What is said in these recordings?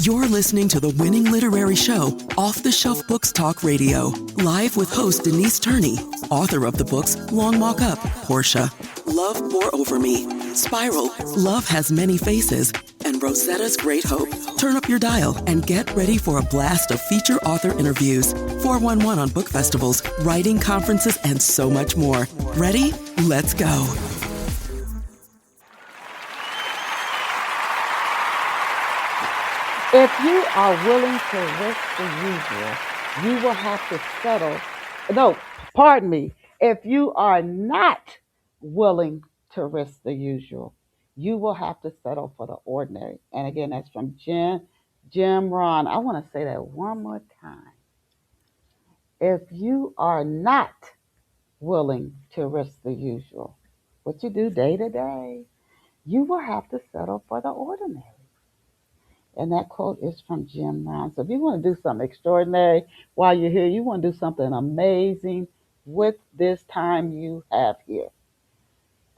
You're listening to the winning literary show, Off the Shelf Books Talk Radio, live with host Denise Turney, author of the books Long Walk Up, Portia, Love Pour Over Me, Spiral, Love Has Many Faces, and Rosetta's Great Hope. Turn up your dial and get ready for a blast of feature author interviews, 411 on book festivals, writing conferences, and so much more. Ready? Let's go. If you are willing to risk the usual, you will have to settle. No, pardon me. If you are not willing to risk the usual, you will have to settle for the ordinary. And again, that's from Jim Ron. I want to say that one more time. If you are not willing to risk the usual, what you do day to day, you will have to settle for the ordinary. And that quote is from Jim Rohn. So if you want to do something extraordinary while you're here, you want to do something amazing with this time you have here,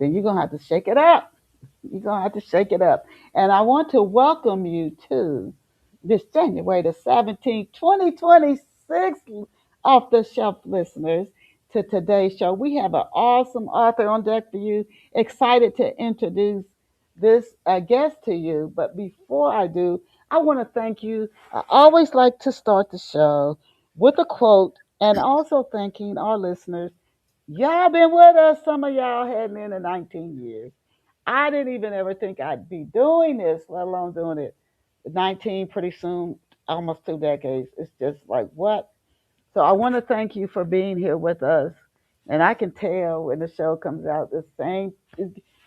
then you're going to have to shake it up. You're going to have to shake it up. And I want to welcome you to this January the 17th, 2026, Off the Shelf listeners, to today's show. We have an awesome author on deck for you. Excited to introduce this guest to you. But before I do, I want to thank you. I always like to start the show with a quote and also thanking our listeners. Y'all been with us. Some of y'all heading into 19 years. I didn't even ever think I'd be doing this, let alone doing it. 19, pretty soon, almost 2 decades. It's just like, what? So I want to thank you for being here with us. And I can tell when the show comes out, the same,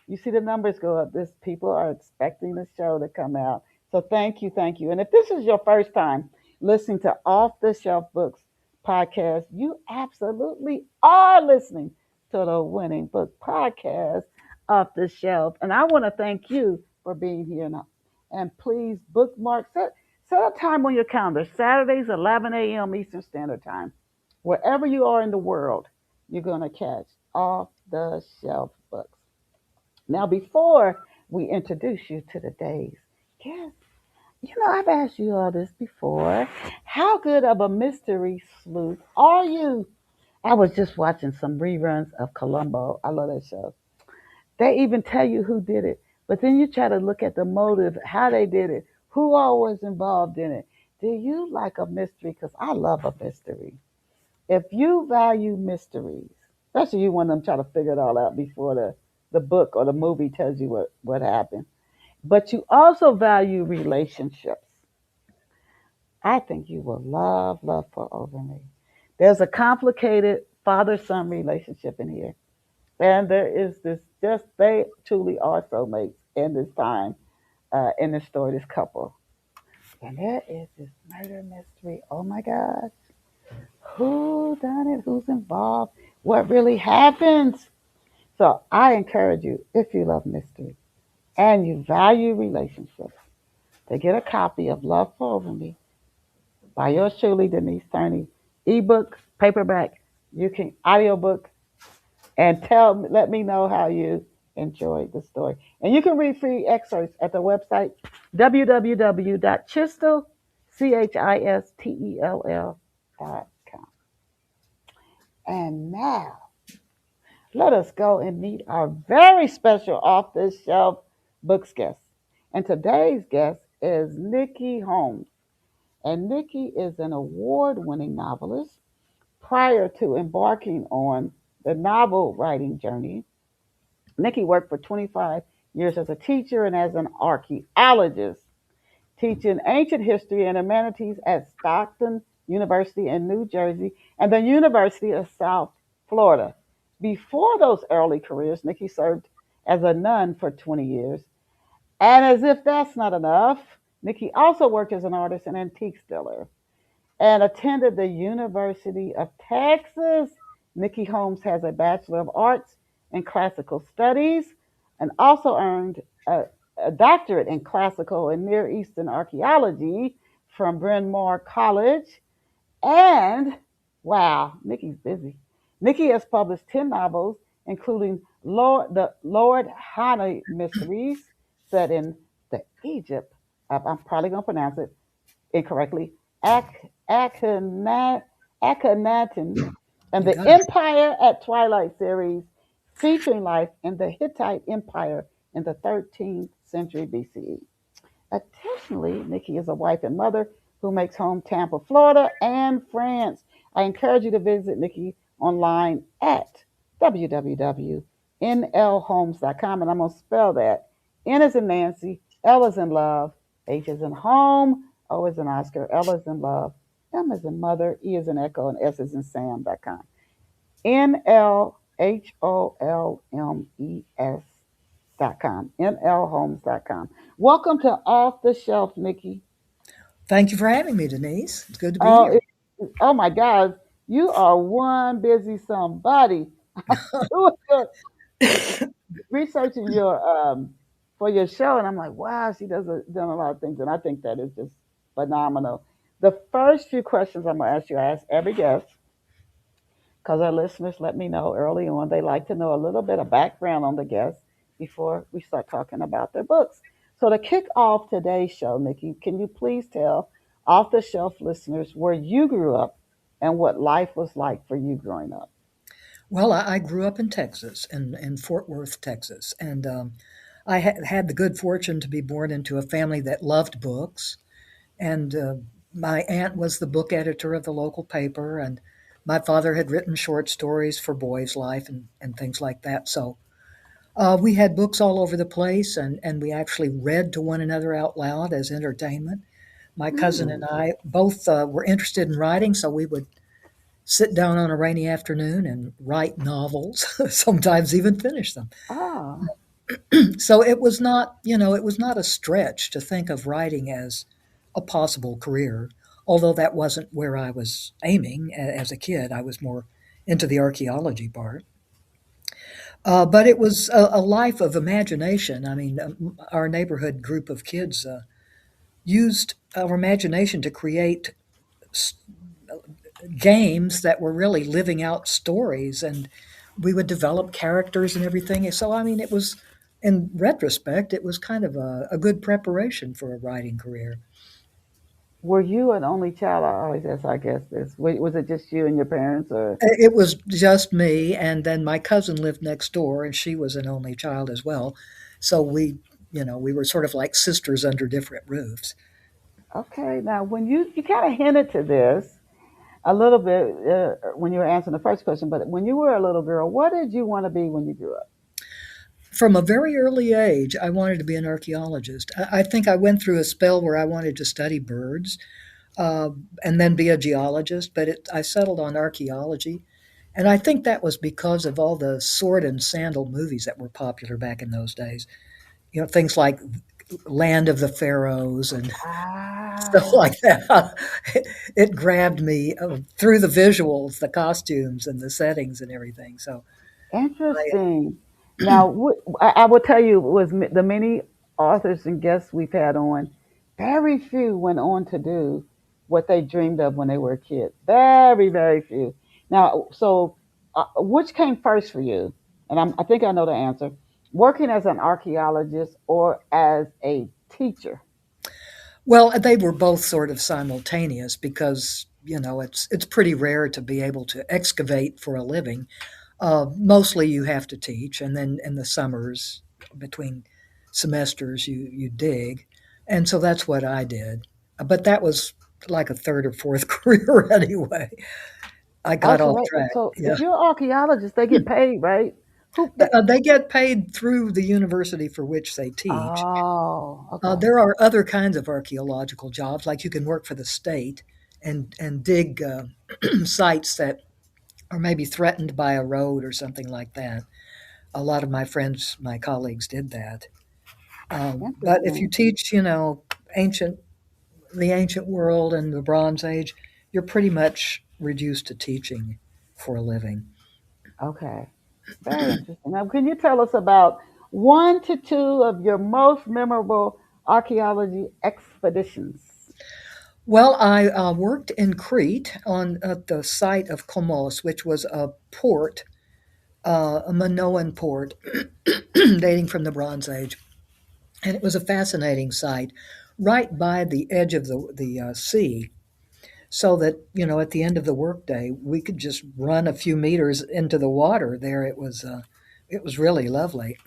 you see the numbers go up. This people are expecting the show to come out. So thank you, thank you. And if this is your first time listening to Off the Shelf Books podcast, you absolutely are listening to the winning book podcast, Off the Shelf. And I want to thank you for being here now. And please bookmark, set a time on your calendar, Saturdays, 11 a.m. Eastern Standard Time. Wherever you are in the world, you're going to catch Off the Shelf Books. Now, before we introduce you to today's guest, I've asked you all this before. How good of a mystery sleuth are you? I was just watching some reruns of Columbo. I love that show. They even tell you who did it, but then you try to look at the motive, how they did it, who all was involved in it. Do you like a mystery? Because I love a mystery. If you value mysteries, especially you want them to try to figure it all out before the book or the movie tells you what happened, but you also value relationships, I think you will love for over me. There's a complicated father-son relationship in here. And there is they truly are soulmates in this time, in this story, this couple. And there is this murder mystery. Oh my gosh. Who done it? Who's involved? What really happens? So I encourage you, if you love mystery and you value relationships, to get a copy of Love for Over Me by yours truly, Denise Turney, ebook, paperback, you can audiobook, and let me know how you enjoyed the story. And you can read free excerpts at the website www.chistel.com. And now, let us go and meet our very special Off the Shelf Books guest. And today's guest is Nikki Holmes. And Nikki is an award-winning novelist. Prior to embarking on the novel writing journey, Nikki worked for 25 years as a teacher and as an archaeologist, teaching ancient history and humanities at Stockton University in New Jersey and the University of South Florida. Before those early careers, Nikki served as a nun for 20 years. And as if that's not enough, Nikki also worked as an artist and antique dealer and attended the University of Texas. Nikki Holmes has a Bachelor of Arts in Classical Studies and also earned a doctorate in Classical and Near Eastern Archaeology from Bryn Mawr College. And, wow, Nikki's busy. Nikki has published 10 novels, including the Lord Hani Mysteries, set in the Egypt, I'm probably going to pronounce it, incorrectly, Akhenaten, Akhenaten, and You the got it. Empire at Twilight series, featuring life in the Hittite Empire in the 13th century BCE. Additionally, Nikki is a wife and mother who makes home Tampa, Florida, and France. I encourage you to visit Nikki online at www.nlhomes.com, and I'm going to spell that. N is in Nancy, L is in love, H is in home, O is in Oscar, L is in love, M is in mother, E is in echo, and S is in Sam.com. NLHOLMES.com. NLHomes.com. Welcome to Off the Shelf, Nikki. Thank you for having me, Denise. It's good to be Oh, here. oh my God, you are one busy somebody. Doing researching your for your show, and I'm like, wow, she done a lot of things, and I think that is just phenomenal. The first few questions I'm gonna ask you, I ask every guest, because our listeners let me know early on they like to know a little bit of background on the guests before we start talking about their books. So to kick off today's show, Nikki, can you please tell off the shelf listeners where you grew up and what life was like for you growing up? Well, I grew up in Texas, in Fort Worth, Texas, and I had the good fortune to be born into a family that loved books. And my aunt was the book editor of the local paper, and my father had written short stories for Boys' Life and things like that. So we had books all over the place, and we actually read to one another out loud as entertainment. My cousin Hmm. and I both were interested in writing, so we would sit down on a rainy afternoon and write novels, sometimes even finish them. Ah, So it was not, it was not a stretch to think of writing as a possible career, although that wasn't where I was aiming as a kid. I was more into the archaeology part. But it was a life of imagination. I mean, our neighborhood group of kids used our imagination to create games that were really living out stories, and we would develop characters and everything. So I mean, it was, in retrospect, it was kind of a good preparation for a writing career. were you an only child? I always ask, I guess this. Was it just you and your parents, or? It was just me, and then my cousin lived next door, and she was an only child as well. So we were sort of like sisters under different roofs. Okay, now when you kind of hinted to this a little bit when you were answering the first question, but when you were a little girl, what did you want to be when you grew up? From a very early age, I wanted to be an archaeologist. I think I went through a spell where I wanted to study birds, uh, and then be a geologist, but I settled on archaeology. And I think that was because of all the sword and sandal movies that were popular back in those days. Things like Land of the Pharaohs and stuff Ah, like that. It grabbed me through the visuals, the costumes, and the settings and everything. So I, interesting. Now, I will tell you, was the many authors and guests we've had on, very few went on to do what they dreamed of when they were a kid. Very, very few. Now, so which came first for you? And I think I know the answer. Working as an archaeologist or as a teacher? well, they were both sort of simultaneous because it's pretty rare to be able to excavate for a living. Mostly you have to teach, and then in the summers between semesters you dig, and so that's what I did. But that was like a third or fourth career anyway. I Oh, got so off wait, track. so Yeah, if you're an archaeologist, they get paid, right? Who? they get paid through the university for which they teach. Oh, okay. There are other kinds of archaeological jobs, like you can work for the state and dig sites that are maybe threatened by a road or something like that. A lot of my friends, my colleagues, did that. But if you Interesting. teach, ancient the ancient world and the Bronze Age, you're pretty much reduced to teaching for a living. Okay. Very interesting. Now, can you tell us about one to two of your most memorable archaeology expeditions? Well, I worked in Crete on at the site of Komos, which was a port, a Minoan port dating from the Bronze Age. And it was a fascinating site, right by the edge of the sea, so that at the end of the workday we could just run a few meters into the water. There, it was really lovely,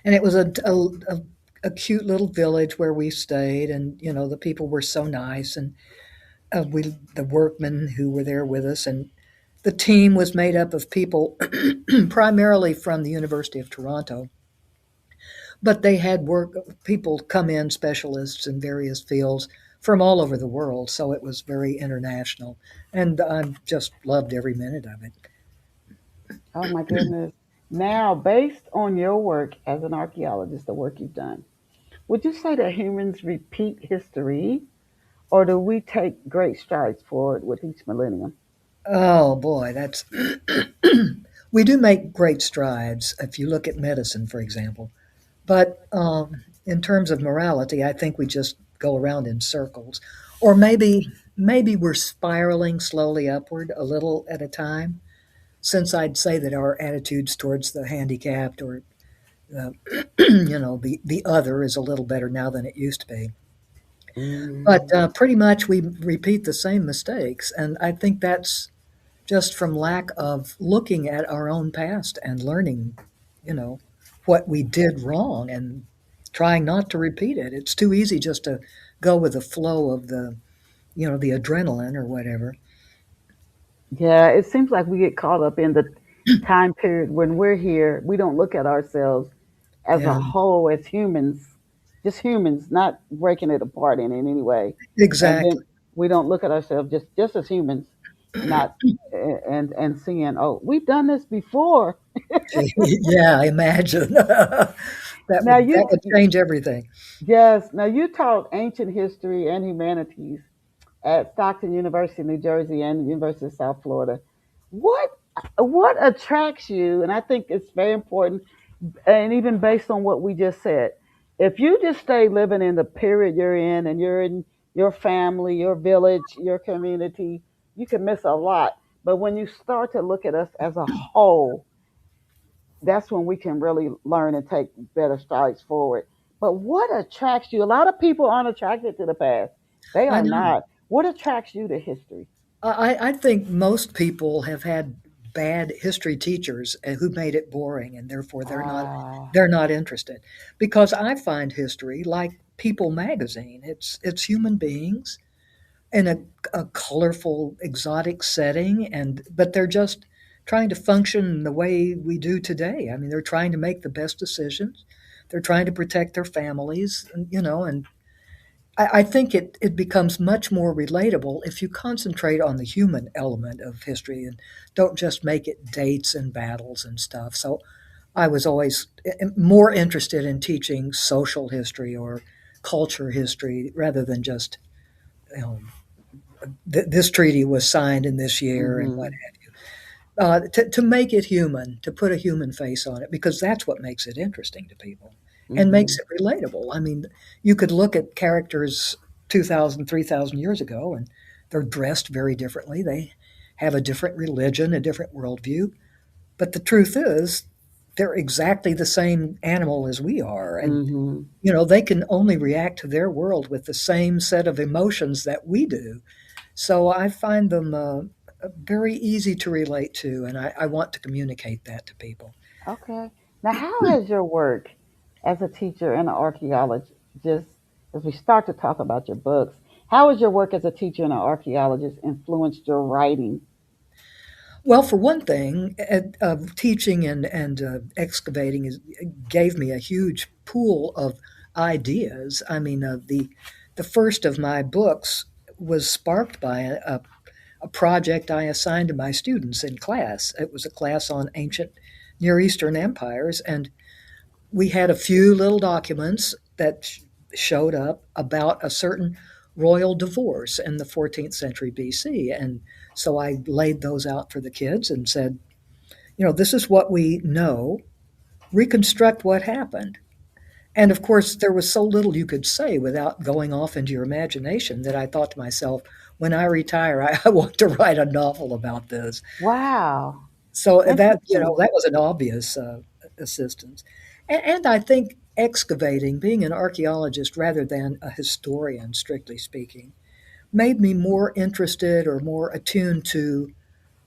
and it was a cute little village where we stayed, and the people were so nice, and the workmen who were there with us, and the team was made up of people primarily from the University of Toronto, but they had work people come in, specialists in various fields from all over the world, so it was very international, and I just loved every minute of it. Oh my goodness. Now, based on your work as an archaeologist, the work you've done, would you say that humans repeat history, or do we take great strides forward with each millennium? Oh boy, that's we do make great strides if you look at medicine, for example. But in terms of morality, I think we just go around in circles, or maybe we're spiraling slowly upward a little at a time. Since I'd say that our attitudes towards the handicapped or uh, the other is a little better now than it used to be. But Mm, pretty much we repeat the same mistakes, and I think that's just from lack of looking at our own past and learning, you know, what we did wrong and trying not to repeat it. It's too easy just to go with the flow of the adrenaline or whatever. yeah, it seems like we get caught up in the time period when we're here. We don't look at ourselves as a Yeah, whole, as humans, just humans, not breaking it apart in any way. And exactly. then we don't look at ourselves just as humans, not and seeing, oh, we've done this before. Yeah, I imagine that Now would you, that would change everything. yes, now you taught ancient history and humanities at Stockton University, New Jersey, and University of South Florida. What what attracts you? And I think it's very important, and even based on what we just said, if you just stay living in the period you're in, and you're in your family, your village, your community, you can miss a lot. But when you start to look at us as a whole, that's when we can really learn and take better strides forward. But what attracts you? A lot of people aren't attracted to the past. They I are know. not. What attracts you to history? I think most people have had bad history teachers who made it boring, and therefore they're not Ah, they're not interested. Because I find history like People magazine. It's human beings in a colorful, exotic setting, and but they're just trying to function the way we do today. I mean, they're trying to make the best decisions. They're trying to protect their families, and I think it becomes much more relatable if you concentrate on the human element of history and don't just make it dates and battles and stuff. So I was always more interested in teaching social history or culture history rather than just, you know, this treaty was signed in this year and what mm-hmm, to make it human, to put a human face on it, because that's what makes it interesting to people and mm-hmm, makes it relatable. I mean, you could look at characters 2,000, 3,000 years ago, and they're dressed very differently. They have a different religion, a different worldview. But the truth is, they're exactly the same animal as we are. And, mm-hmm. they can only react to their world with the same set of emotions that we do. So I find them very easy to relate to, and I want to communicate that to people. Okay. Now, how has your work as a teacher and an archaeologist, as we start to talk about your books, how has your work as a teacher and an archaeologist influenced your writing? Well, for one thing, teaching and excavating gave me a huge pool of ideas. I mean, the first of my books was sparked by a project I assigned to my students in class. It was a class on ancient Near Eastern empires, and we had a few little documents that showed up about a certain royal divorce in the 14th century BC. And so I laid those out for the kids and said, this is what we know, reconstruct what happened. And of course, there was so little you could say without going off into your imagination that I thought to myself, when I retire, I want to write a novel about this. Wow. So that Interesting. that was an obvious assistance, and I think excavating, being an archaeologist rather than a historian, strictly speaking, made me more interested or more attuned to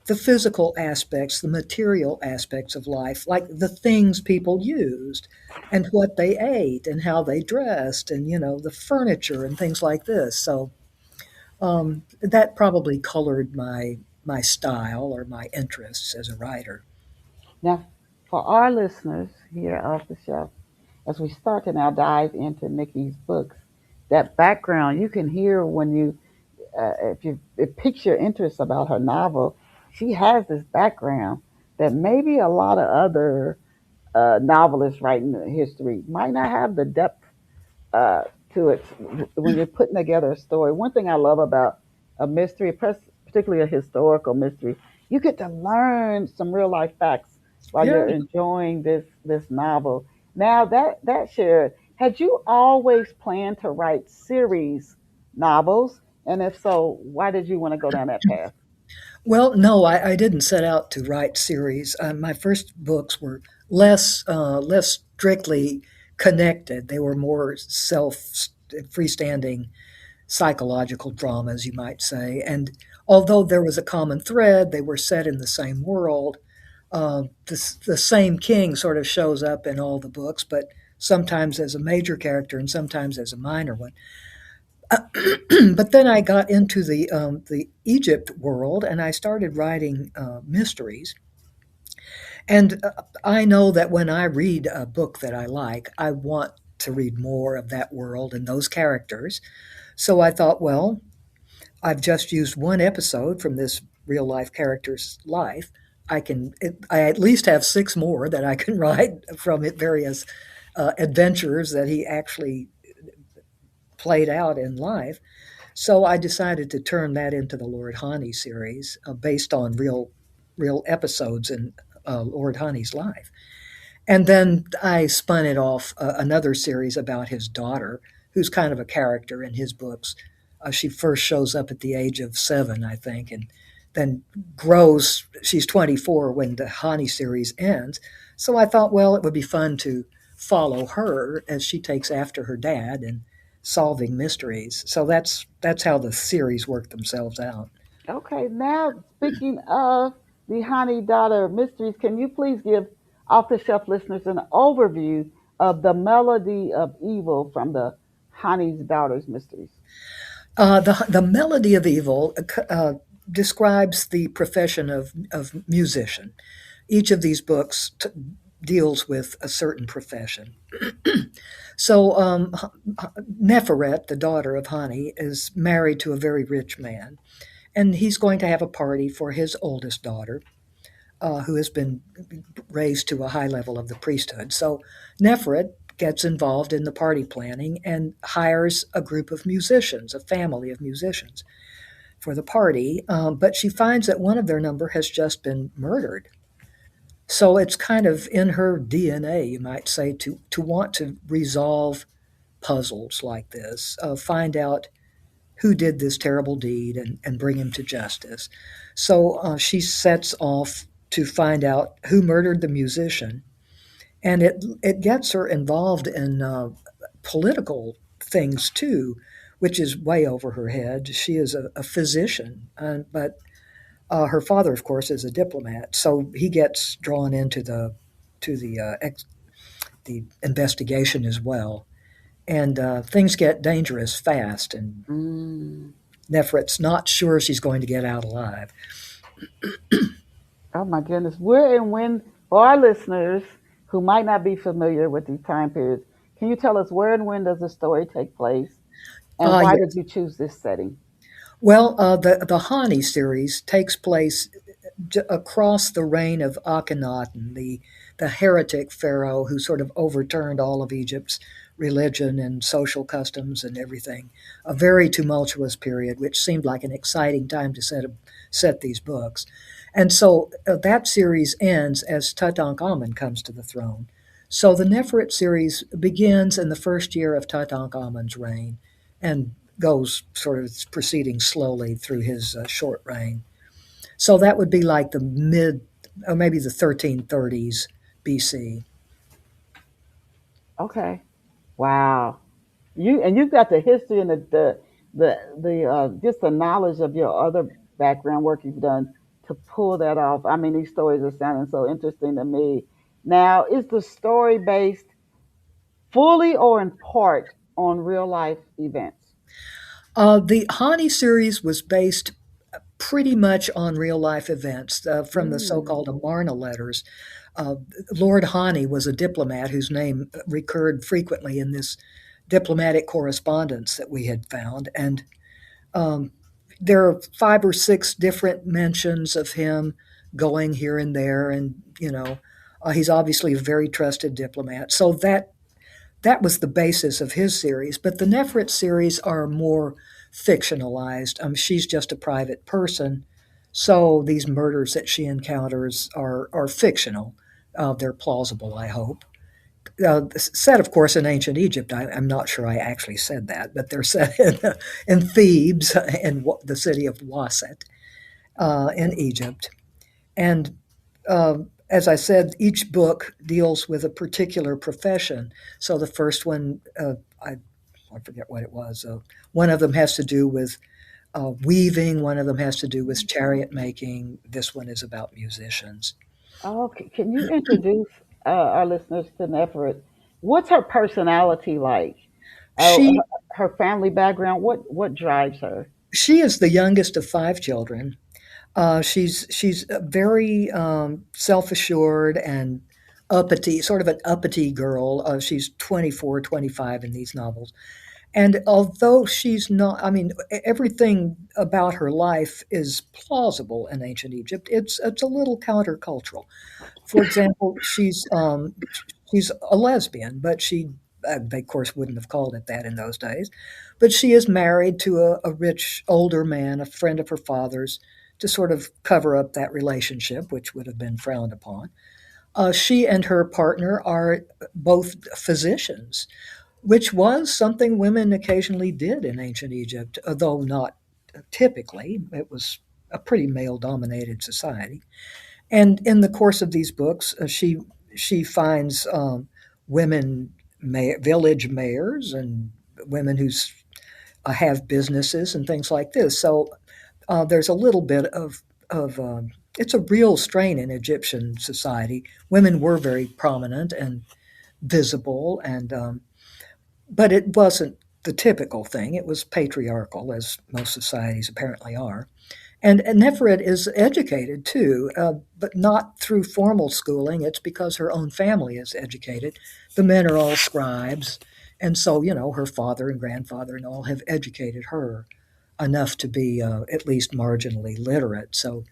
the physical aspects, the material aspects of life, like the things people used and what they ate and how they dressed and, the furniture and things like this. So that probably colored my style or my interests as a writer. Now, for our listeners here off the shelf, as we start to now dive into Nikki's books, that background you can hear when you, if you it piques your interest about her novel, she has this background that maybe a lot of other novelists writing history might not have the depth uh, to it when you're putting together a story. One thing I love about a mystery, particularly a historical mystery, you get to learn some real life facts while Yeah. you're enjoying this novel. Now that shared, had you always planned to write series novels? And if so, why did you want to go down that path? Well, no, I didn't set out to write series. My first books were less strictly connected. They were more freestanding psychological dramas, you might say. And although there was a common thread, they were set in the same world. The same king sort of shows up in all the books, but sometimes as a major character and sometimes as a minor one. But then I got into the Egypt world, and I started writing mysteries. And I know that when I read a book that I like, I want to read more of that world and those characters. So I thought, well, I've just used one episode from this real life character's life. I at least have six more that I can write from it, various adventures that he actually played out in life. So I decided to turn that into the Lord Hani series, based on real episodes in Lord Hani's life. And then I spun it off, another series about his daughter, who's kind of a character in his books. She first shows up at the age of 7, I think, and then grows. She's 24 when the Hani series ends. So I thought, well, it would be fun to follow her as she takes after her dad and solving mysteries. So that's how the series work themselves out. Okay, now speaking of the Honey Daughter Mysteries, can you please give off the shelf listeners an overview of the Melody of Evil from the Honey's Daughters Mysteries? The Melody of Evil describes the profession of musician. Each of these books deals with a certain profession. So Neferet, the daughter of Hani, is married to a very rich man, and he's going to have a party for his oldest daughter, who has been raised to a high level of the priesthood. So Neferet gets involved in the party planning and hires a group of musicians, a family of musicians, for the party. But she finds that one of their number has just been murdered. So it's kind of in her DNA, you might say, to want to resolve puzzles like this, find out who did this terrible deed and bring him to justice. So she sets off to find out who murdered the musician, and it gets her involved in political things too, which is way over her head. She is a physician, but her father, of course, is a diplomat, so he gets drawn into the investigation as well, and things get dangerous fast, and Mm. Nefret's not sure she's going to get out alive. Oh my goodness. Where and when, for our listeners who might not be familiar with these time periods, can you tell us where and when does the story take place? And why Yes. did you choose this setting? Well, the Hani series takes place across the reign of Akhenaten, the heretic pharaoh who sort of overturned all of Egypt's religion and social customs and everything. A very tumultuous period, which seemed like an exciting time to set these books. And so that series ends as Tutankhamun comes to the throne. So the Neferet series begins in the first year of Tutankhamun's reign and goes sort of proceeding slowly through his short reign. So that would be like the mid, or maybe the 1330s BC. Okay. Wow. You've got the history and the just the knowledge of your other background work you've done to pull that off. I mean, these stories are sounding so interesting to me. Now, is the story based fully or in part on real life events? The Hani series was based pretty much on real life events from the so Mm. called Amarna letters. Uh, Lord Hani was a diplomat whose name recurred frequently in this diplomatic correspondence that we had found. And um, there are five or six different mentions of him going here and there. And, he's obviously a very trusted diplomat. So that was the basis of his series. But the Nefret series are more fictionalized. She's just a private person, so these murders that she encounters are fictional. They're plausible, I hope. Set, of course, in ancient Egypt. I'm not sure I actually said that, but they're set in Thebes, in the city of Waset, in Egypt. And as I said, each book deals with a particular profession. So the first one, I forget what it was. One of them has to do with weaving. One of them has to do with chariot making. This one is about musicians. Okay. Can you introduce our listeners to Nefert? What's her personality like? She Her family background. What drives her? she is the youngest of five children. She's very self assured and uppity, sort of an uppity girl. She's 24, 25 in these novels. And although she's not, I mean, everything about her life is plausible in ancient Egypt. It's a little countercultural. For example, she's a lesbian, but they of course wouldn't have called it that in those days. But she is married to a rich older man, a friend of her father's, to sort of cover up that relationship, which would have been frowned upon. She and her partner are both physicians, which was something women occasionally did in ancient Egypt, though not typically. It was a pretty male dominated society. And in the course of these books, she finds women, village mayors, and women who have businesses and things like this. So there's a little bit of it's a real strain in Egyptian society. Women were very prominent and visible, and but it wasn't the typical thing. It was patriarchal, as most societies apparently are. And Nefret is educated too, but not through formal schooling. It's because her own family is educated. The men are all scribes. And so, her father and grandfather and all have educated her enough to be at least marginally literate. So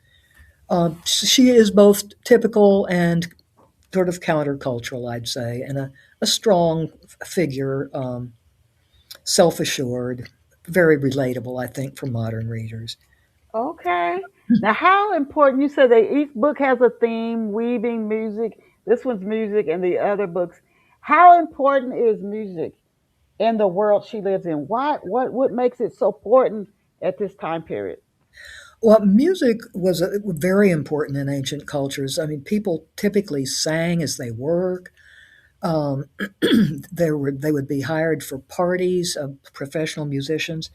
she is both typical and sort of countercultural, I'd say, and a strong figure, self assured, very relatable, I think, for modern readers. Okay. Now, how important? You said that each book has a theme: weaving, music. This one's music, and the other books. How important is music in the world she lives in? What makes it so important at this time period? Well, music was very important in ancient cultures. I mean, people typically sang as they worked. Um, they would be hired for parties of professional musicians,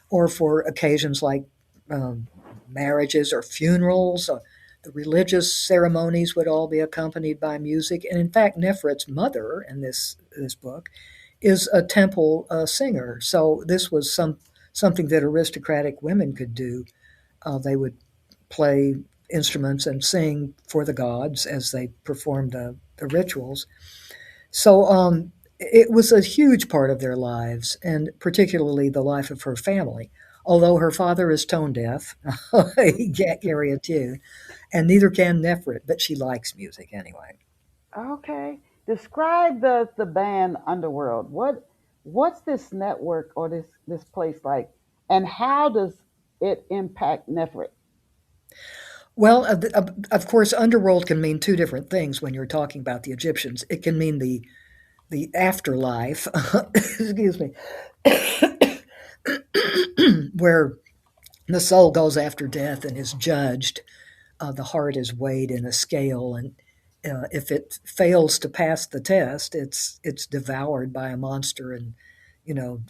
or for occasions like um, marriages or funerals. The religious ceremonies would all be accompanied by music. And in fact, Nefret's mother in this book is a temple singer. So this was something that aristocratic women could do. They would play instruments and sing for the gods as they performed the rituals. So it was a huge part of their lives, and particularly the life of her family. Although her father is tone deaf, he can't carry a tune, and neither can Nefret, but she likes music anyway. Okay. Describe the band Underworld. What's this network or this place like, and how does it impact Nefret? Well, of course, underworld can mean two different things when you're talking about the Egyptians. It can mean the afterlife, excuse me, where the soul goes after death and is judged. The heart is weighed in a scale, and if it fails to pass the test, it's devoured by a monster and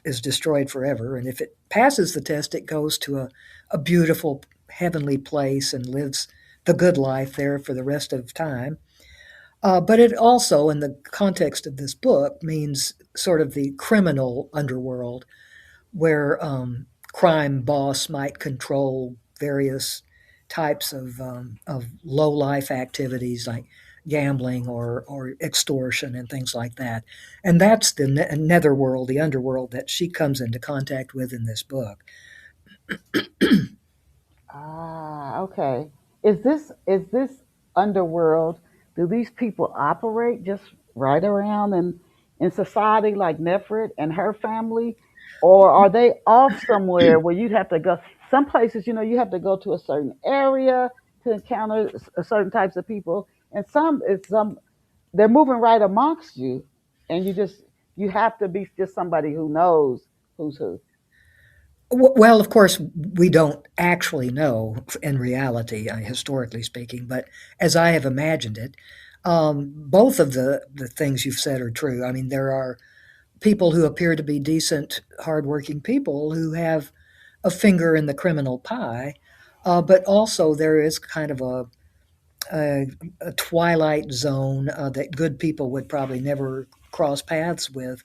is destroyed forever. And if it passes the test, it goes to a beautiful heavenly place and lives the good life there for the rest of time. But it also, in the context of this book, means sort of the criminal underworld where crime boss might control various types of low life activities like gambling or extortion and things like that. And that's the netherworld, the underworld that she comes into contact with in this book. Ah, okay. Is this underworld? Do these people operate just right around in society like Nefret and her family, or are they off somewhere where you'd have to go? Some places, you have to go to a certain area to encounter certain types of people, and some they're moving right amongst you, and you have to be just somebody who knows who's who. Well, of course, we don't actually know in reality, historically speaking, but as I have imagined it, both of the things you've said are true. I mean, there are people who appear to be decent, hardworking people who have a finger in the criminal pie, but also there is kind of a, a twilight zone that good people would probably never cross paths with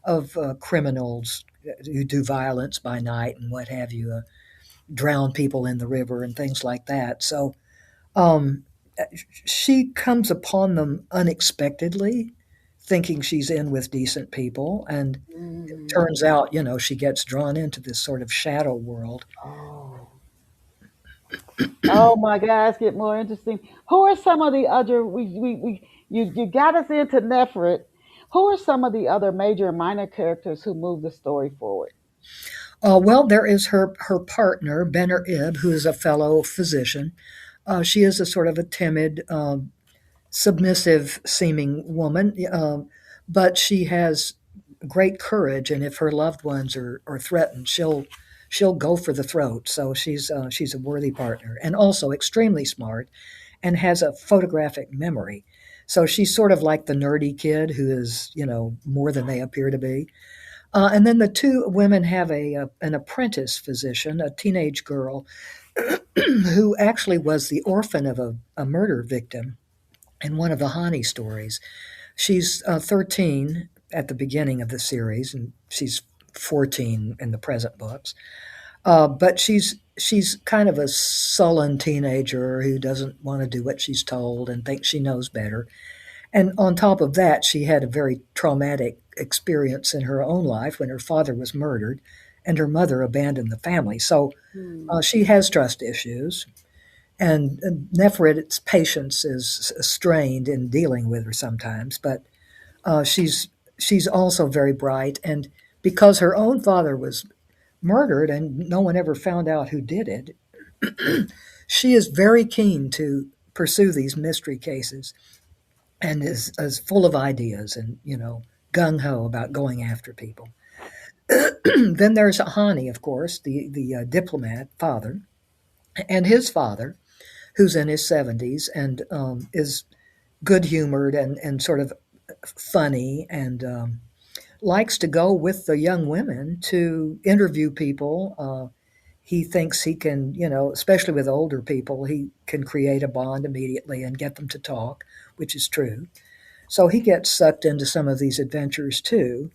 of criminals who do violence by night and what have you, drown people in the river and things like that. So um, she comes upon them unexpectedly, thinking she's in with decent people, and it Mm. turns out, she gets drawn into this sort of shadow world. Oh. Oh my gosh, get more interesting. Who are some of the other you got us into Nefret. Who are some of the other major and minor characters who move the story forward? Well, there is her partner, Benner Ib, who is a fellow physician. She is a sort of a timid, submissive seeming woman, but she has great courage, and if her loved ones are threatened, she'll go for the throat. So she's a worthy partner, and also extremely smart, and has a photographic memory. So she's sort of like the nerdy kid who is, more than they appear to be. And then the two women have an apprentice physician, a teenage girl, who actually was the orphan of a murder victim in one of the Hani stories. She's 13 at the beginning of the series, and she's 14 in the present books. But she's kind of a sullen teenager who doesn't want to do what she's told and thinks she knows better. And on top of that, she had a very traumatic experience in her own life when her father was murdered and her mother abandoned the family. So Hmm. she has trust issues. And Nefret's patience is strained in dealing with her sometimes, but she's also very bright. And because her own father was murdered and no one ever found out who did it, she is very keen to pursue these mystery cases and is full of ideas and, gung ho about going after people. Then there's Hani, of course, the diplomat father, and his father, who's in his 70s and is good humored and sort of funny and likes to go with the young women to interview people. He thinks he can, especially with older people, he can create a bond immediately and get them to talk, which is true. So he gets sucked into some of these adventures too.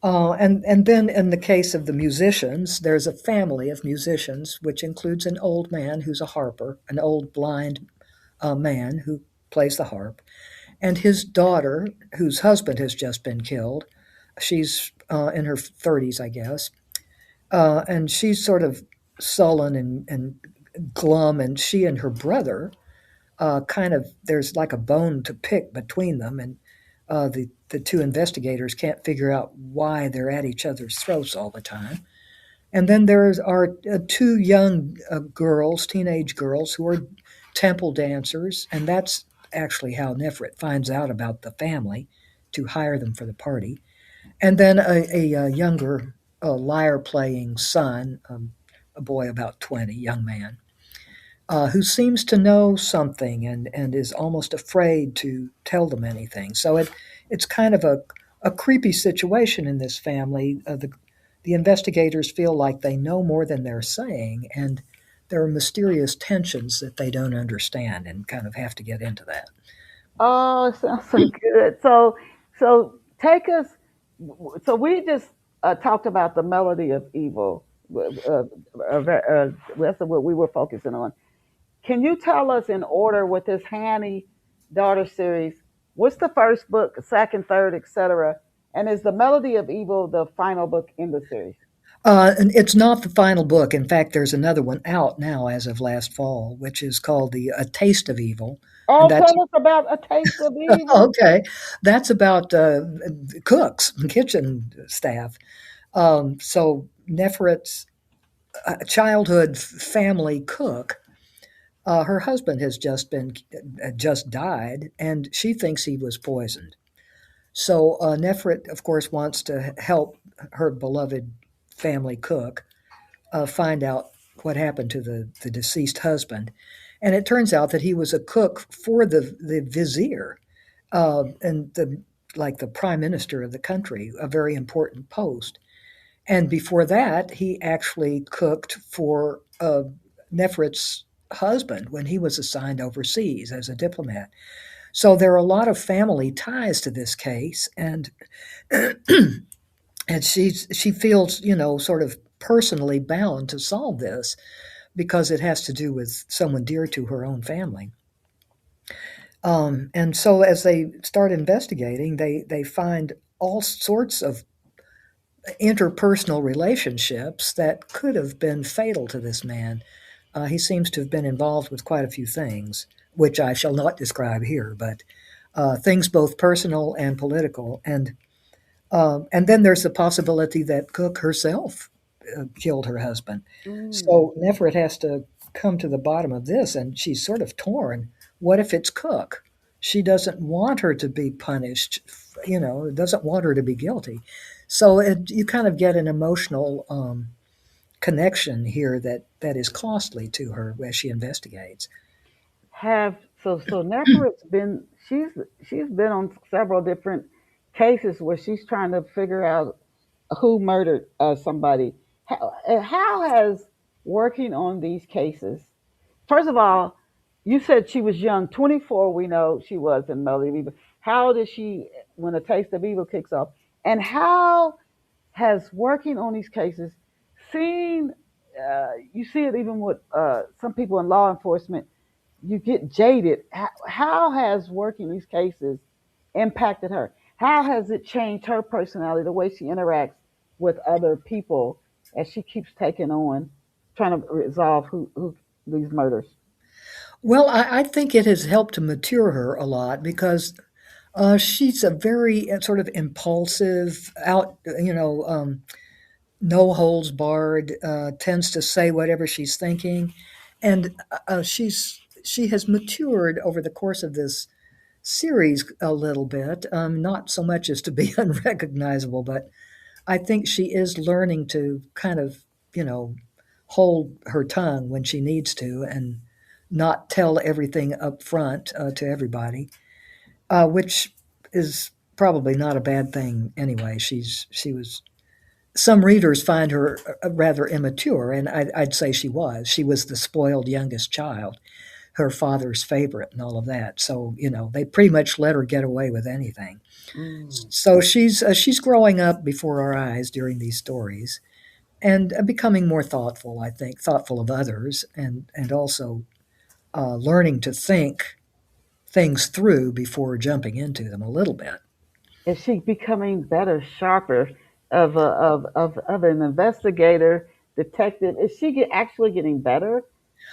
And then in the case of the musicians, there's a family of musicians, which includes an old man who's a harper, an old blind man who plays the harp, and his daughter, whose husband has just been killed. She's in her 30s, I guess, and she's sort of sullen and glum, and she and her brother kind of there's like a bone to pick between them, and the two investigators can't figure out why they're at each other's throats all the time. And then there are two young girls, teenage girls, who are temple dancers, and that's actually how Nefret finds out about the family to hire them for the party. And then a younger lyre playing son, a boy about 20, young man. who seems to know something and is almost afraid to tell them anything. So it's kind of a creepy situation in this family. The investigators feel like they know more than they're saying, and there are mysterious tensions that they don't understand and kind of have to get into that. Oh, it sounds so good. So take us. So we just talked about the melody of evil. That's what we were focusing on. Can you tell us in order with this Hani daughter series? What's the first book, second, third, etc.? And is the melody of evil the final book in the series? And it's not the final book. In fact, there's another one out now as of last fall, which is called the A Taste of Evil, and Oh, that's tell us about a taste of evil. okay. That's about cooks and kitchen staff. So Nefret's childhood family cook, her husband has just died, and she thinks he was poisoned. So Nefret, of course, wants to help her beloved family cook find out what happened to the deceased husband. And it turns out that he was a cook for the vizier and like the prime minister of the country, a very important post. And before that, he actually cooked for Nefret's husband when he was assigned overseas as a diplomat. So there are a lot of family ties to this case, and and she feels sort of personally bound to solve this because it has to do with someone dear to her own family. And so as they start investigating, they find all sorts of interpersonal relationships that could have been fatal to this man. He seems to have been involved with quite a few things, which I shall not describe here, but things both personal and political. And then there's the possibility that Cook herself killed her husband. Mm. So Nefret has to come to the bottom of this, and she's sort of torn. What if it's Cook? She doesn't want her to be punished, doesn't want her to be guilty. So you kind of get an emotional connection here that is costly to her as she investigates. Have so Nefert's been she's been on several different cases where she's trying to figure out who murdered somebody. How has working on these cases? First of all, you said she was young, 24. We know she was in Melody of Evil. How old is she when A Taste of Evil kicks off? And how has working on these cases seen? You see it even with some people in law enforcement. You get jaded. How has working these cases impacted her? How has it changed her personality, the way she interacts with other people as she keeps taking on, trying to resolve who these murders? Well, I think it has helped to mature her a lot because she's a very sort of impulsive, no holds barred, tends to say whatever she's thinking, and she has matured over the course of this series a little bit. Not so much as to be unrecognizable, but I think she is learning to kind of you know hold her tongue when she needs to and not tell everything up front to everybody, which is probably not a bad thing anyway. She was some readers find her rather immature, and I'd say she was. She was the spoiled youngest child, her father's favorite, and all of that. So they pretty much let her get away with anything. Mm. So she's growing up before our eyes during these stories, and becoming more thoughtful. I think thoughtful of others, and also learning to think things through before jumping into them a little bit. Is she becoming better, sharper of an investigator, detective? Is she actually getting better?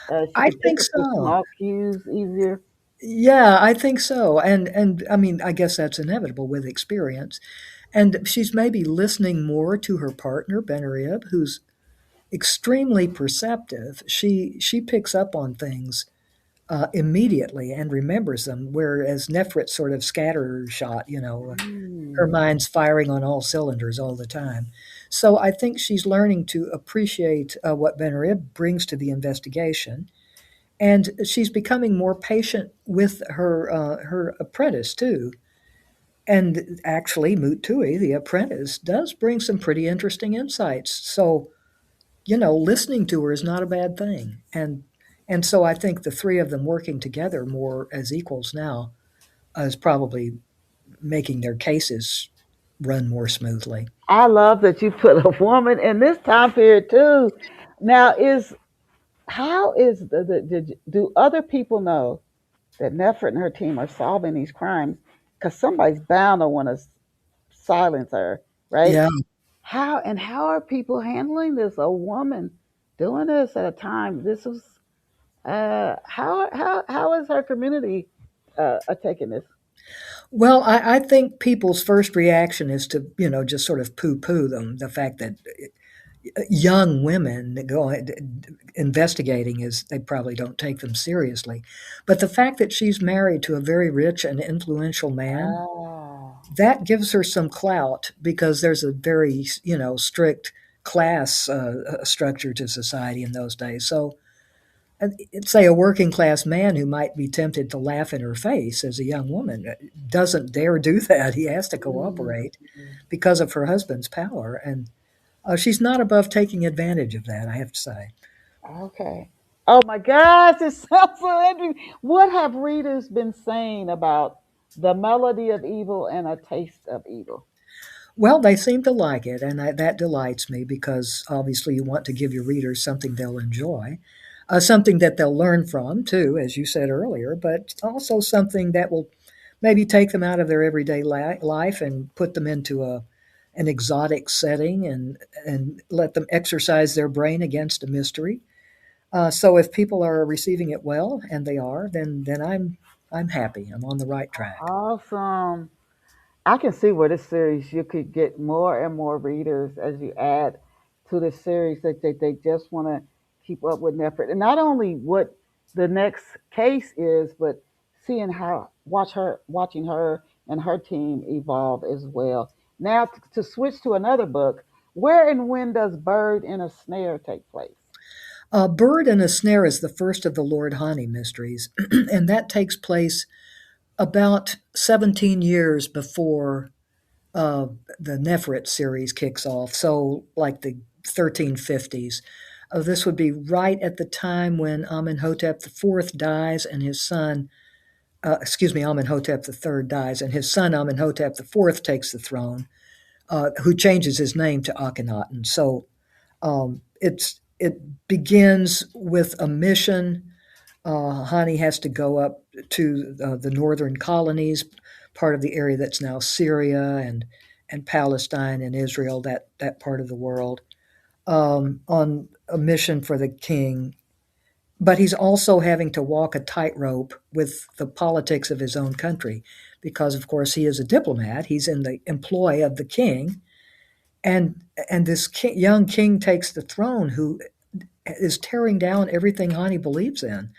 She I can pick think up the so. small cues easier. Yeah, I think so. And I mean, I guess that's inevitable with experience. And she's maybe listening more to her partner, Benarib, who's extremely perceptive. She picks up on things immediately and remembers them, whereas Nefret's sort of scattershot. Her Mm. mind's firing on all cylinders all the time. So I think she's learning to appreciate what Benarib brings to the investigation, and she's becoming more patient with her apprentice too. And actually, Mutui, the apprentice, does bring some pretty interesting insights. So, listening to her is not a bad thing. And so I think the three of them working together more as equals now is probably making their cases run more smoothly. I love that you put a woman in this time period too. Now, is how is do other people know that Nefert and her team are solving these crimes? Because somebody's bound to want to silence her, right? Yeah. How are people handling this? A woman doing this at a time. This was how is her community taking this? Well, I think people's first reaction is to, just sort of poo poo them. The fact that young women go investigating is they probably don't take them seriously. But the fact that she's married to a very rich and influential man, Oh, that gives her some clout because there's a very, strict class structure to society in those days. So, say a working class man who might be tempted to laugh in her face as a young woman doesn't dare do that. He has to mm, cooperate because of her husband's power. And she's not above taking advantage of that, I have to say. okay. Oh my gosh, it sounds so interesting. What have readers been saying about the melody of evil and a taste of evil? Well, they seem to like it, and that delights me because obviously you want to give your readers something they'll enjoy, something that they'll learn from, too, as you said earlier, but also something that will maybe take them out of their everyday life and put them into an exotic setting and let them exercise their brain against a mystery. So if people are receiving it well, and they are, then I'm happy. I'm on the right track. Awesome. I can see where this series you could get more and more readers as you add to the series that they just want to keep up with Nefert. And not only what the next case is, but seeing how watching her and her team evolve as well. Now to switch to another book, where and when does Bird in a Snare take place? Bird and a Snare is the first of the Lord Hani Mysteries, and that takes place about 17 years before uh, the Nefert series kicks off, so like the 1350s. This would be right at the time when Amenhotep IV dies and his son, Amenhotep III dies, and his son Amenhotep IV takes the throne, who changes his name to Akhenaten. So it begins with a mission. Hani has to go up to the northern colonies, part of the area that's now Syria and Palestine and Israel, that part of the world, on a mission for the king. But he's also having to walk a tightrope with the politics of his own country, because of course he is a diplomat. He's in the employ of the king, and this young king takes the throne, who is tearing down everything Hani believes in.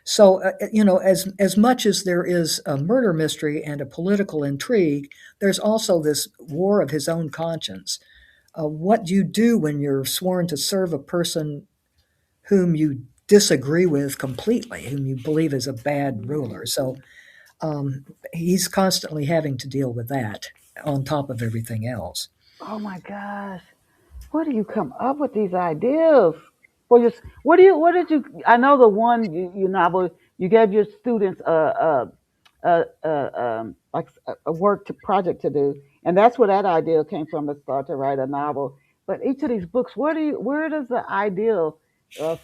So, as much as there is a murder mystery and a political intrigue, there's also this war of his own conscience. What do you do when you're sworn to serve a person whom you disagree with completely, whom you believe is a bad ruler? So, um, he's constantly having to deal with that on top of everything else. Oh my gosh. Where do you come up with these ideas? For your, what did you? I know the one you novel you gave your students like a work to project to do, and that's where that idea came from to start to write a novel. But each of these books, where does the ideal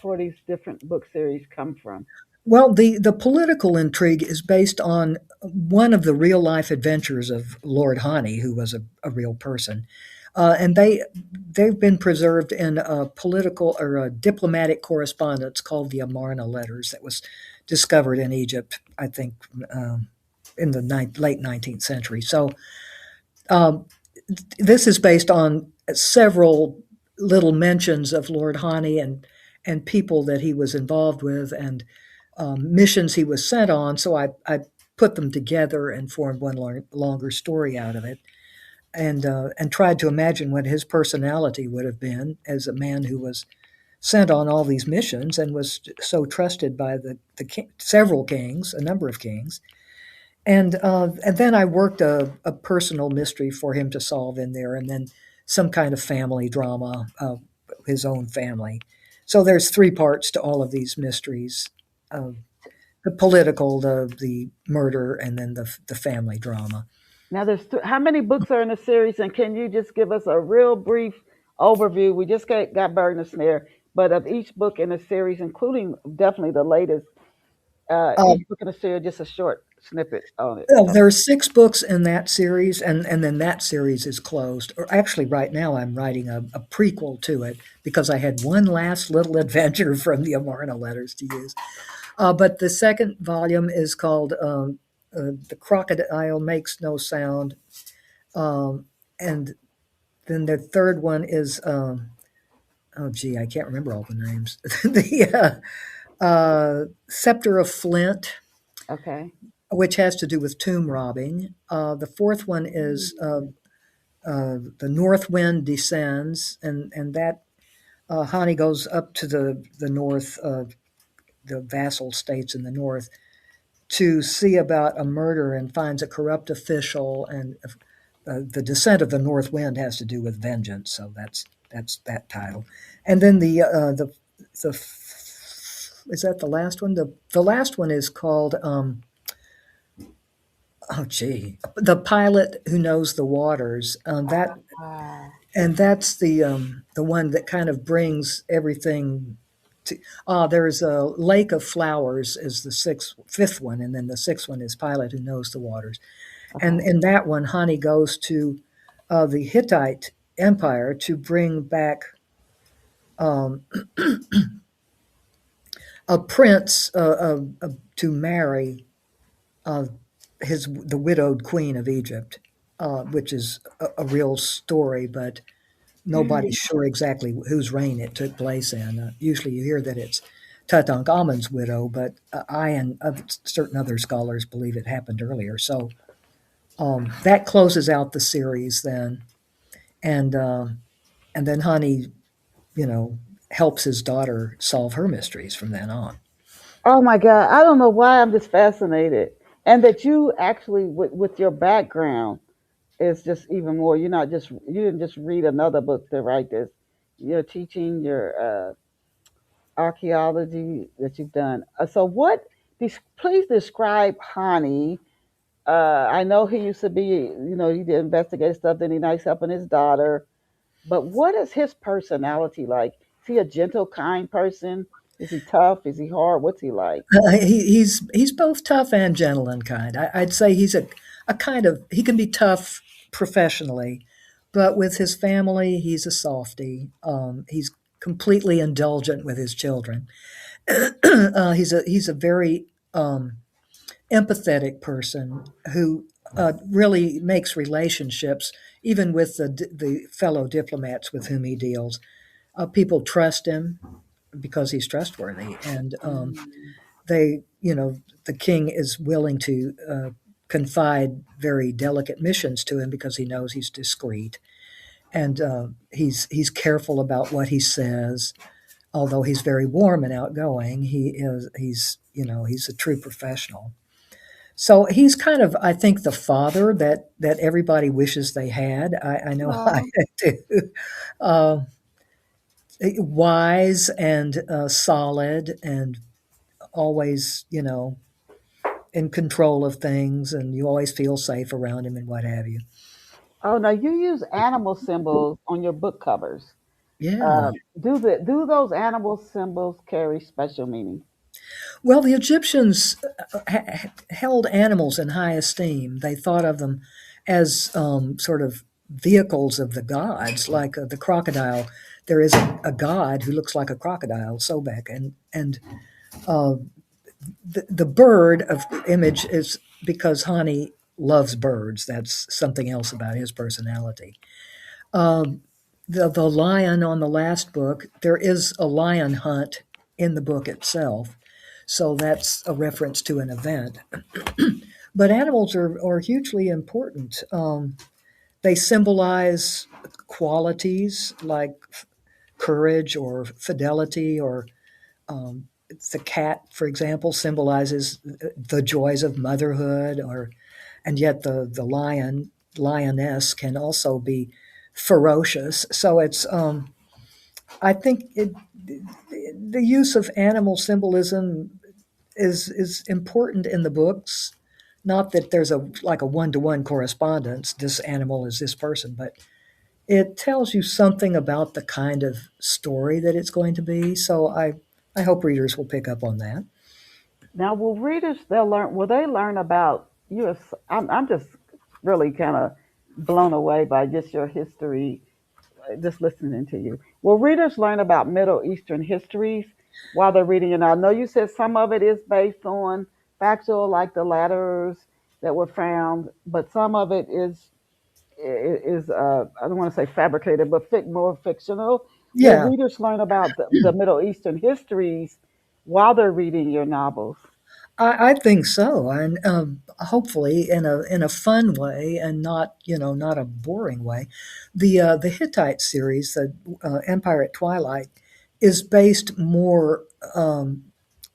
for these different book series come from? Well, the political intrigue is based on one of the real life adventures of Lord Hani, who was a real person, and they've been preserved in a political or a diplomatic correspondence called the Amarna Letters that was discovered in Egypt, I think, in the late 19th century. So um, this is based on several little mentions of Lord Hani and people that he was involved with and missions he was sent on. So I put them together and formed one longer story out of it, and tried to imagine what his personality would have been as a man who was sent on all these missions and was so trusted by several kings, a number of kings. And then I worked a personal mystery for him to solve in there, and then some kind of family drama of his own family. So there's three parts to all of these mysteries: uh, the political, the murder, and then the family drama. Now, how many books are in the series, and can you just give us a real brief overview? We just got Bird in the Snare, but of each book in the series, including definitely the latest, each Um, book in the series, just a short snippet on it. Well, there are six books in that series, and then that series is closed. Or actually, right now I'm writing a prequel to it because I had one last little adventure from the Amarna letters to use. But the second volume is called "The Crocodile Makes No Sound," um, and then the third one is oh gee, I can't remember all the names. The Scepter of Flint, Okay. which has to do with tomb robbing. The fourth one is The North Wind Descends, and that Hani goes up to the north, the vassal states in the north, to see about a murder and finds a corrupt official. And the descent of the North Wind has to do with vengeance, so that's that title. And then the is that the last one? The last one is called oh gee, the pilot who knows the waters. Ah, That's the one that kind of brings everything to. There's a Lake of Flowers is the fifth one, and then the sixth one is Pilot Who Knows the Waters. And okay. in that one, Hani goes to the Hittite Empire to bring back um, a prince to marry uh, the widowed queen of Egypt, which is a real story, but nobody's sure exactly whose reign it took place in. Usually you hear that it's Tutankhamun's widow, but I and certain other scholars believe it happened earlier. So that closes out the series then, and and then Hani, you know, helps his daughter solve her mysteries from then on. Oh my God, I don't know why I'm just fascinated, and that you actually, with your background, is just even more. You didn't just read another book to write this. You're teaching your archaeology that you've done. So, please describe Hani. I know he used to be, he did investigative stuff. Then he likes helping his daughter. But what is his personality like? Is he a gentle, kind person? Is he tough? Is he hard? What's he like? He's both tough and gentle and kind. I'd say he's a kind of he can be tough professionally, but with his family, he's a softie. He's completely indulgent with his children. He's a very empathetic person who really makes relationships, even with the fellow diplomats with whom he deals. People trust him because he's trustworthy, and Mm. the king is willing to confide very delicate missions to him because he knows he's discreet, and he's careful about what he says. Although he's very warm and outgoing, he's a true professional. So he's kind of, I think, the father that everybody wishes they had. I know I Oh, do. Uh, Wise and solid, and always, in control of things, and you always feel safe around him and what have you. oh, now you use animal symbols on your book covers. Yeah. Do those animal symbols carry special meaning? Well, the Egyptians held animals in high esteem. They thought of them as sort of vehicles of the gods, like the crocodile. There is a god who looks like a crocodile, Sobek, and uh, the bird of image is because Hani loves birds. That's something else about his personality. Um, the lion on the last book, there is a lion hunt in the book itself. So that's a reference to an event. But animals are hugely important. They symbolize qualities like courage or fidelity, or the cat, for example, symbolizes the joys of motherhood, or and yet the lioness can also be ferocious. So it's I think the use of animal symbolism is important in the books. Not that there's a like a one-to-one correspondence. This animal is this person, but it tells you something about the kind of story that it's going to be. So I hope readers will pick up on that. Now, will readers they'll learn? Will they learn about you? I'm just really kind of blown away by just your history, just listening to you. Will readers learn about Middle Eastern histories while they're reading it? I know you said some of it is based on factual, like the ladders that were found, but some of it is I don't want to say fabricated, but more fictional. Will Yeah, readers learn about the Middle Eastern histories while they're reading your novels? I think so, and hopefully in a fun way, and not not a boring way. The Hittite series, the Empire at Twilight, is based more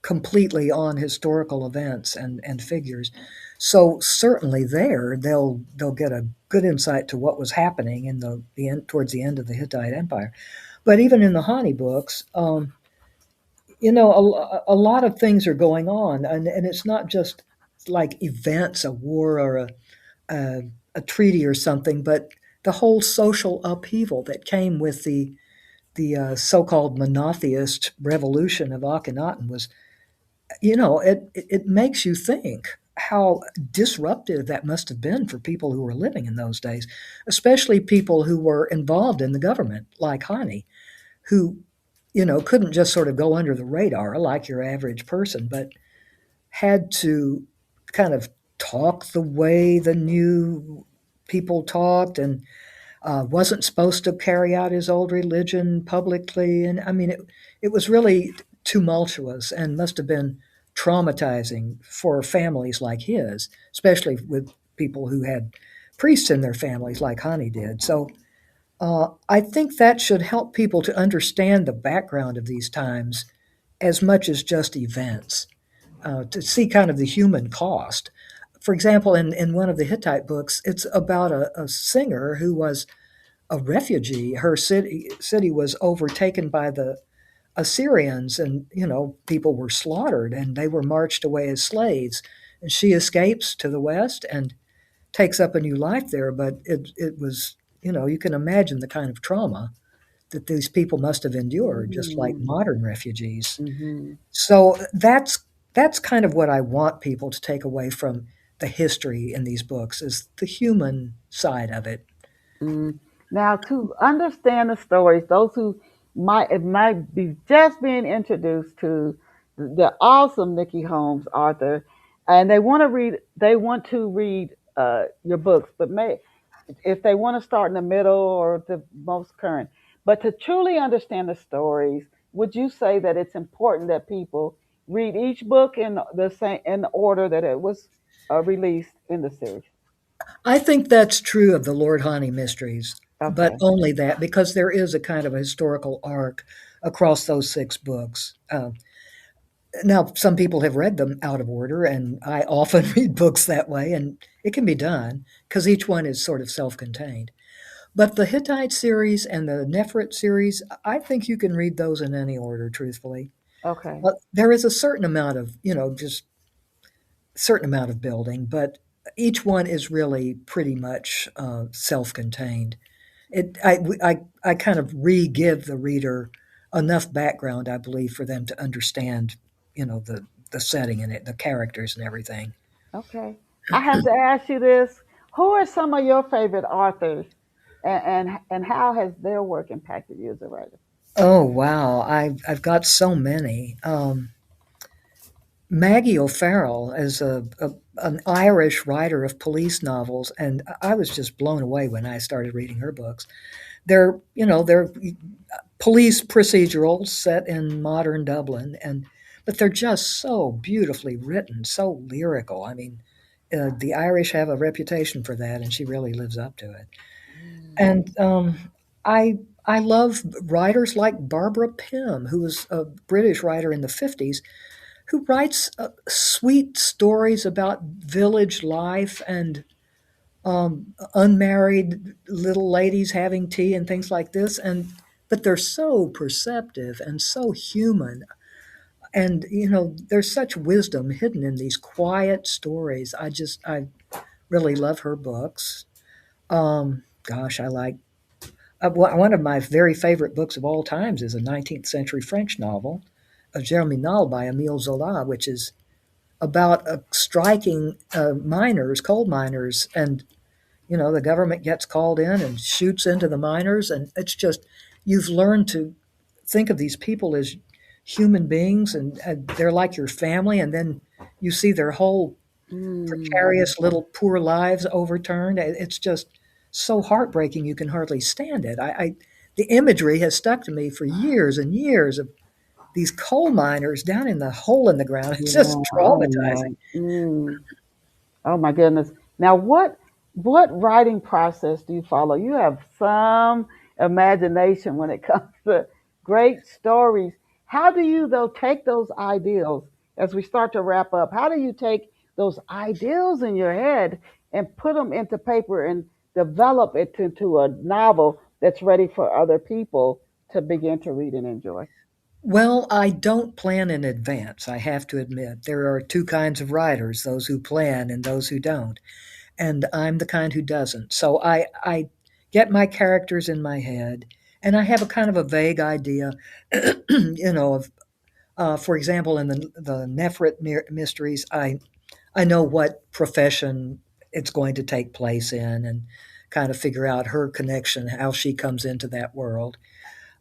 completely on historical events and figures. So certainly there they'll get a good insight to what was happening in the end, towards the end of the Hittite Empire. But even in the Hani books. A lot of things are going on, and it's not just like events, a war or a treaty or something, but the whole social upheaval that came with the so-called monotheist revolution of Akhenaten was, it makes you think how disruptive that must have been for people who were living in those days, especially people who were involved in the government, like Hani, who couldn't just sort of go under the radar like your average person, but had to kind of talk the way the new people talked, and wasn't supposed to carry out his old religion publicly. And I mean, it was really tumultuous and must have been traumatizing for families like his, especially with people who had priests in their families like Hani did. So I think that should help people to understand the background of these times as much as just events, to see kind of the human cost. For example, in one of the Hittite books, it's about a singer who was a refugee. Her city was overtaken by the Assyrians, and people were slaughtered, and they were marched away as slaves. And she escapes to the west and takes up a new life there. But it was, you can imagine the kind of trauma that these people must have endured, just like Mm-hmm. modern refugees. Mm-hmm. So that's kind of what I want people to take away from the history in these books, is the human side of it. Mm. Now, to understand the stories, those who might be just being introduced to the awesome Nikki Holmes author, and they want to read your books, but may if they want to start in the middle or the most current, but to truly understand the stories, would you say that it's important that people read each book in the same in the order that it was released in the series? I think that's true of the Lord Hani Mysteries, but Okay. only that, because there is a kind of a historical arc across those six books. Now, some people have read them out of order, and I often read books that way, and it can be done because each one is sort of self contained. But the Hittite series and the Nephrit series, I think you can read those in any order, truthfully. Okay. There is a certain amount of, just certain amount of building, but each one is really pretty much self-contained. I kind of re-give the reader enough background, I believe, for them to understand, the setting and it, the characters and everything. Okay. I have to ask you this. Who are some of your favorite authors and how has their work impacted you as a writer? Oh wow, I've got so many. Maggie O'Farrell is an Irish writer of police novels, and I was just blown away when I started reading her books. They're police procedurals set in modern Dublin, but they're just so beautifully written, so lyrical. I mean, the Irish have a reputation for that, and she really lives up to it. Mm. And I I love writers like Barbara Pym, who was a British writer in the 50s, who writes sweet stories about village life and unmarried little ladies having tea and things like this. And but they're so perceptive and so human. And there's such wisdom hidden in these quiet stories. I really love her books. Gosh, I like one of my very favorite books of all times is a 19th century French novel, Germinal by Émile Zola, which is about striking miners, coal miners, and the government gets called in and shoots into the miners, and it's just you've learned to think of these people as human beings, and they're like your family, and then you see their whole Mm. precarious little poor lives overturned. It's just so heartbreaking you can hardly stand it. The imagery has stuck to me for years and years of these coal miners down in the hole in the ground. It's just Yeah. Oh traumatizing. no. Mm. Oh my goodness. Now what writing process do you follow? You have some imagination when it comes to great stories. How do you though take those ideals as we start to wrap up? How do you take those ideals in your head and put them into paper and develop it into a novel that's ready for other people to begin to read and enjoy? Well, I don't plan in advance, I have to admit. There are two kinds of writers, those who plan and those who don't. And I'm the kind who doesn't. So I get my characters in my head, and I have a kind of a vague idea, of, for example, in the Nefret mysteries, I know what profession it's going to take place in and kind of figure out her connection, how she comes into that world.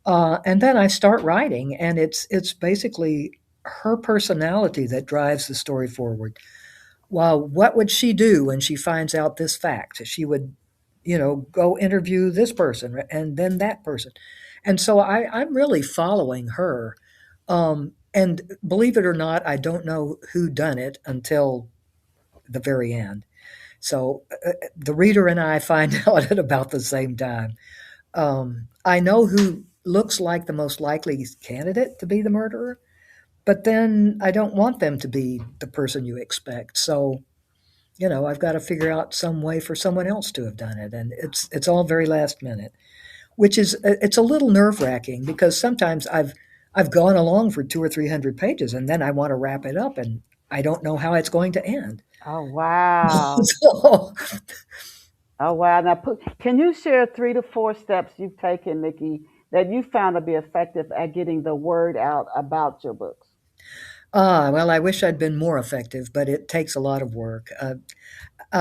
And then I start writing, and it's basically her personality that drives the story forward. Well, what would she do when she finds out this fact? She would, go interview this person and then that person. And so I'm really following her. And believe it or not, I don't know who done it until the very end. So the reader and I find out at about the same time. I know who looks like the most likely candidate to be the murderer, but then I don't want them to be the person you expect. So I've got to figure out some way for someone else to have done it, and it's all very last minute, which is it's a little nerve wracking because sometimes I've gone along for 200 or 300 pages, and then I want to wrap it up, and I don't know how it's going to end. Oh wow. So, Oh wow! Now, can you share 3 to 4 steps you've taken, Nikki, that you found to be effective at getting the word out about your books? well, I wish I'd been more effective, but it takes a lot of work.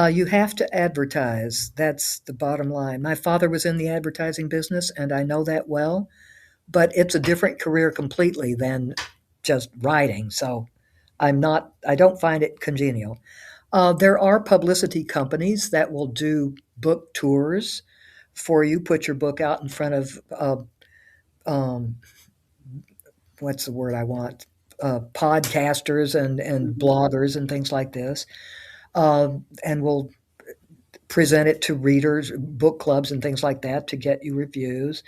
You have to advertise. That's the bottom line. My father was in the advertising business, and I know that well, but it's a different career completely than just writing. So I don't find it congenial. There are publicity companies that will do book tours for you, put your book out in front of, um, what's the word I want? Podcasters and Hmm. bloggers and things like this, and will present it to readers, book clubs, and things like that to get you reviews.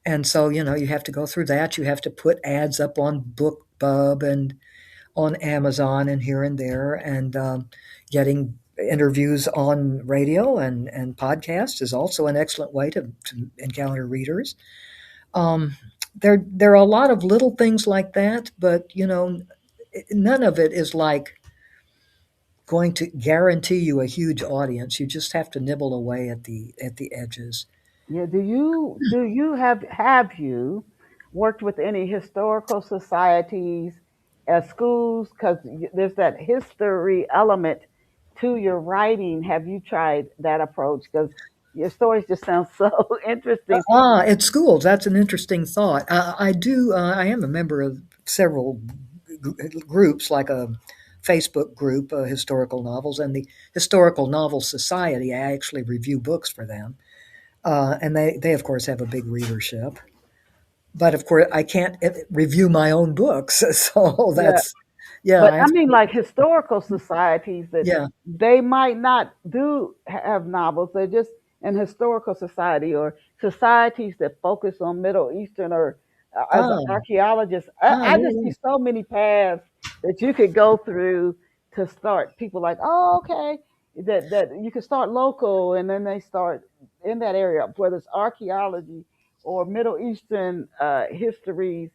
And so, you have to go through that. You have to put ads up on BookBub and on Amazon and here and there, and getting interviews on radio and podcasts is also an excellent way to encounter readers. Um, there are a lot of little things like that, but none of it is like going to guarantee you a huge audience. You just have to nibble away at the edges. Yeah. Do you have you worked with any historical societies at schools? Because there's that history element to your writing. Have you tried that approach? Because your stories just sound so interesting. At schools, that's an interesting thought. I do. I am a member of several groups, like a Facebook group, historical novels, and the Historical Novel Society. I actually review books for them, and they of course have a big readership. But of course, I can't review my own books, so Yeah. that's yeah. But I I have mean, to, like historical societies that yeah. they might not do have novels. They're just and Historical Society, or societies that focus on Middle Eastern, or as an Ah, archaeologist. I yeah, just see yeah. so many paths that you could go through to start. People like, oh, okay, that you can start local, and then they start in that area, whether it's archaeology or Middle Eastern histories,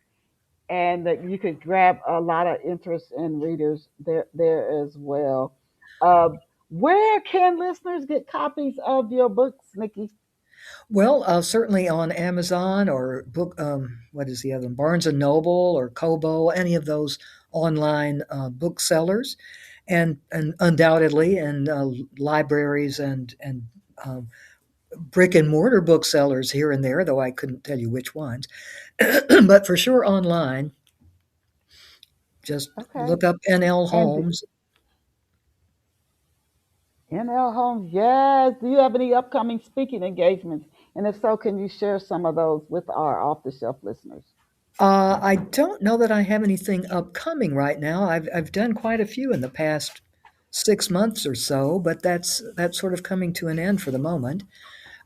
and that you could grab a lot of interest in readers there as well. Uh, where can listeners get copies of your books, Nikki? Well, certainly on Amazon or book. What is the other one? Barnes and Noble or Kobo, any of those online booksellers, and undoubtedly in libraries and um, brick and mortar booksellers here and there. Though I couldn't tell you which ones, but for sure online. Just Okay. look up N.L. And Holmes. NL Holmes, yes. Do you have any upcoming speaking engagements? And if so, can you share some of those with our off the shelf listeners? I don't know that I have anything upcoming right now. I've done quite a few in the past 6 months or so, but that's sort of coming to an end for the moment.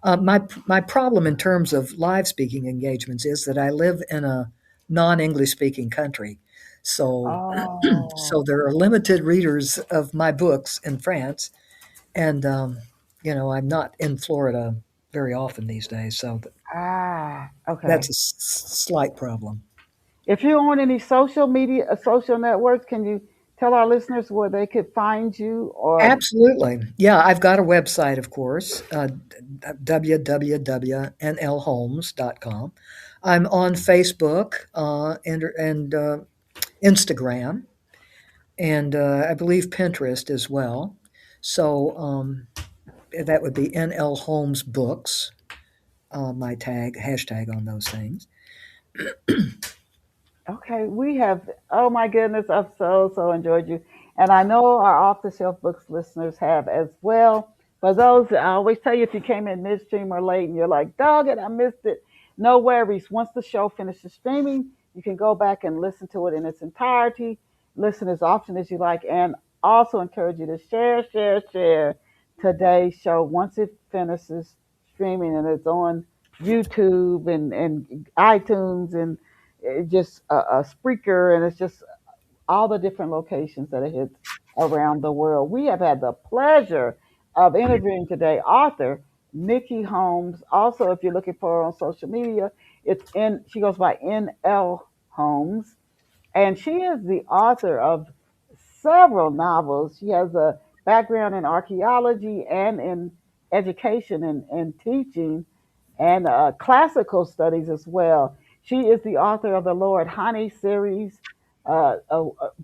My problem in terms of live speaking engagements is that I live in a non-English speaking country, so Oh, so there are limited readers of my books in France, and I'm not in Florida very often these days, so that's okay. a slight problem. If you're on any social media, social networks, can you tell our listeners where they could find you? Or Absolutely. Yeah, I've got a website, of course, www.nlholmes.com. I'm on Facebook and Instagram, and I believe Pinterest as well. So that would be NL Holmes Books, my hashtag on those things. okay, we have, oh my goodness, I've so enjoyed you. And I know our off the shelf books listeners have as well. For those, I always tell you, if you came in midstream or late and you're like, dog it, I missed it, no worries. Once the show finishes streaming, you can go back and listen to it in its entirety, listen as often as you like, and also encourage you to share today's show once it finishes streaming and it's on YouTube and iTunes and just a Spreaker, and it's just all the different locations that it hits around the world. We have had the pleasure of interviewing today author Nikki Holmes. Also, if you're looking for her on social media, she goes by NL Holmes, and she is the author of several novels. She has a background in archaeology and in education and teaching, and classical studies as well. She is the author of the Lord Hani series,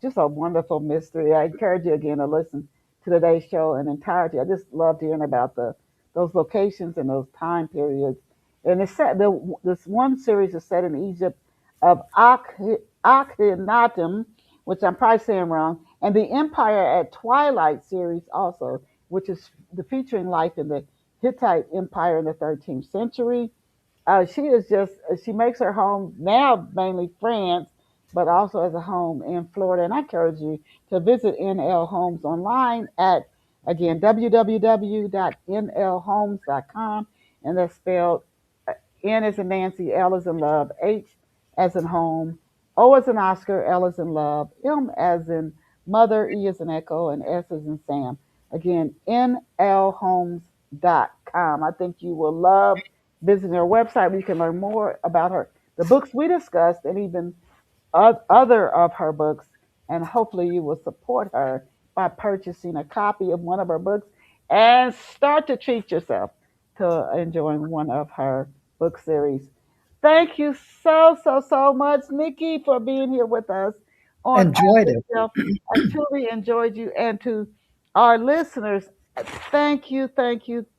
just a wonderful mystery. I encourage you again to listen to today's show in entirety. I just loved hearing about those locations and those time periods. And this one series is set in Egypt of Akhenaten, which I'm probably saying wrong, and the Empire at Twilight series also, which is the featuring life in the Hittite Empire in the 13th century. She makes her home now mainly France, but also as a home in Florida. And I encourage you to visit NL Homes online at, again, www.nlhomes.com. And that's spelled N as in Nancy, L as in love, H as in home, O as in Oscar, L as in love, M as in mother, E as in echo, and S as in Sam. Again, nlhomes.com. I think you will love visiting her website where you can learn more about the books we discussed, and even other of her books, and hopefully you will support her by purchasing a copy of one of her books and start to treat yourself to enjoying one of her book series. Thank you so much, Nikki, for being here with us on Off Enjoyed the it. Shelf. I truly enjoyed you. And to our listeners, thank you.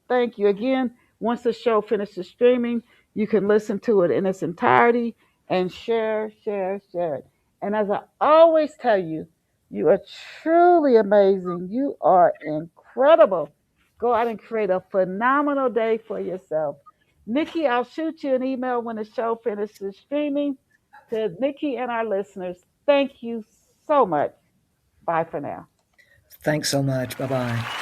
Again, once the show finishes streaming, you can listen to it in its entirety and share it. And as I always tell you, you are truly amazing. You are incredible. Go out and create a phenomenal day for yourself. Nikki, I'll shoot you an email when the show finishes streaming. To Nikki and our listeners, thank you so much. Bye for now. Thanks so much. Bye bye.